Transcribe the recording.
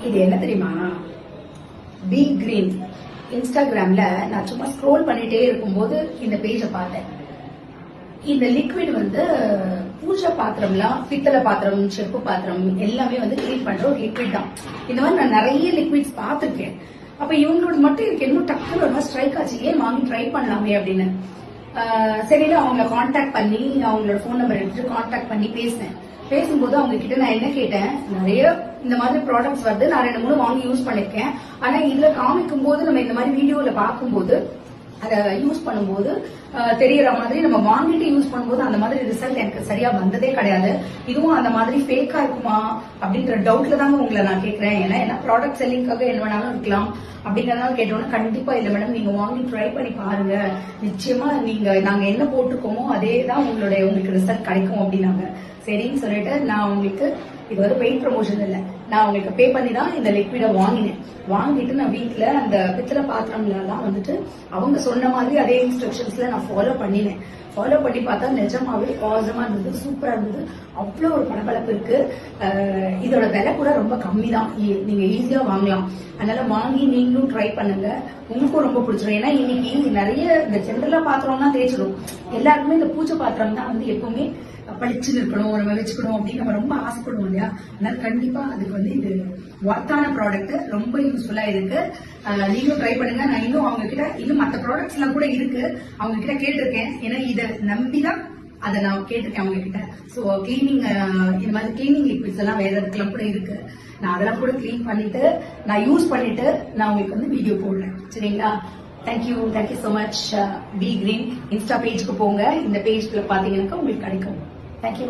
இது என்ன தெரியுமா? Be green. இன்ஸ்டாகிராம்ல நான் சும்மா ஸ்க்ரோல் பண்ணிட்டே இருக்கும்போது இந்த பேஜை பார்த்தேன். இந்த லிக்விட் வந்து பூஜை பாத்திரம்லாம், பித்தளை பாத்திரம், செப்பு பாத்திரம் எல்லாமே வந்து கிளீன் பண்ற ஒரு லிக்விட் தான். இந்த மாதிரி நான் நிறைய லிக்விட்ஸ் பார்த்திருக்கேன். அப்ப இவங்களோட மட்டும் எனக்கு என்ன டக்குனு ஒரு மாதிரி ஸ்ட்ரைக் ஆச்சு, ஏன் வாங்கி ட்ரை பண்ணலாமே அப்படின்னு. சரியில அவங்கள கான்டாக்ட் பண்ணி அவங்களோட போன் நம்பர் எடுத்து கான்டாக்ட் பண்ணி பேசினேன். பேசும்போது அவங்க கிட்ட நான் என்ன கேட்டேன், நிறைய இந்த மாதிரி ப்ராடக்ட்ஸ் வந்து நான் 2-3 வாங்கி யூஸ் பண்ணிருக்கேன். ஆனா இதுல காமிக்கும் போது நம்ம இந்த மாதிரி வீடியோல பார்க்கும்போது அதை யூஸ் பண்ணும்போது தெரியற மாதிரி நம்ம வாங்கிட்டு யூஸ் பண்ணும்போது அந்த மாதிரி ரிசல்ட் எனக்கு சரியா வந்ததே கிடையாது. இதுவும் அந்த மாதிரி ஃபேக்கா இருக்குமா அப்படிங்கிற டவுட்ல தாங்க உங்களை நான் கேட்கிறேன். ஏன்னா ப்ராடக்ட் செல்லிங்காக என்ன வேணாலும் இருக்கலாம் அப்படிங்கறதுனால கேட்டோம்னா கண்டிப்பா இல்ல மேடம், நீங்க வாங்கி ட்ரை பண்ணி பாருங்க, நிச்சயமா நாங்க என்ன போட்டிருக்கோமோ அதே தான் உங்களுக்கு ரிசல்ட் கிடைக்கும் அப்படின்னாங்க. சரின்னு சொல்லிட்டு நான் உங்களுக்கு இது வந்து பெயிட் ப்ரமோஷன் இல்ல, நான் உங்களுக்கு பே பண்ணி தான் இந்த லிக்விட வாங்கினேன். வாங்கிட்டு நான் வீட்டுல அந்த பித்தளை பாத்திரம்ல எல்லாம் வந்துட்டு அவங்க சொன்ன மாதிரி அதே இன்ஸ்ட்ரக்ஷன்ஸ்ல நான் ஃபாலோ பண்ணினேன். ஃபாலோ பண்ணி பார்த்தா நிஜமாவே ஆசமா இருந்தது, சூப்பரா இருந்தது. அவ்வளவு ஒரு பளபளப்பு இருக்கு. இதோட விலை கூட ரொம்ப கம்மி தான், நீங்க ஈஸியா வாங்கலாம். அதனால வாங்கி நீங்களும் ட்ரை பண்ணுங்க, உங்களுக்கும் ரொம்ப பிடிச்சிடும். ஏன்னா இன்னைக்கு நிறைய இந்த ஜென்ரலா பாத்திரம்னா தேய்ச்சிடும், எல்லாருக்குமே இந்த பூஜை பாத்திரம் தான் வந்து எப்பவுமே பளிச்சுன்னு இருக்கணும், நம்ம வச்சுக்கணும் அப்படின்னு நம்ம ரொம்ப ஆசைப்படுவோம் இல்லையா. அதனால கண்டிப்பா அதுக்கு வந்து இது ஒர்த்தான ப்ராடக்ட், ரொம்ப யூஸ்ஃபுல்லா இருக்கு. நீங்களும் ட்ரை பண்ணுங்க. நான் இன்னும் அவங்க கிட்ட இன்னும் மற்ற ப்ராடக்ட்ஸ் எல்லாம் கூட இருக்கு, அவங்க கிட்ட கேட்டிருக்கேன். ஏன்னா இதை நம்பிதான் அதை நான் கேட்டிருக்கேன் அவங்க கிட்ட. ஸோ கிளீனிங், இந்த மாதிரி கிளீனிங் லிக்விட்ஸ் எல்லாம் வேற இடத்துலாம் கூட இருக்கு. நான் அதெல்லாம் கூட கிளீன் பண்ணிட்டு நான் யூஸ் பண்ணிட்டு நான் உங்களுக்கு வந்து வீடியோ போடுறேன். சரிங்களா? Thank you so much. Be green insta பேஜ்க்கு போங்க, இந்த பேஜ்ல பாத்தீங்கன்னா உங்களுக்கு கிடைக்கும். தேங்க்யூ.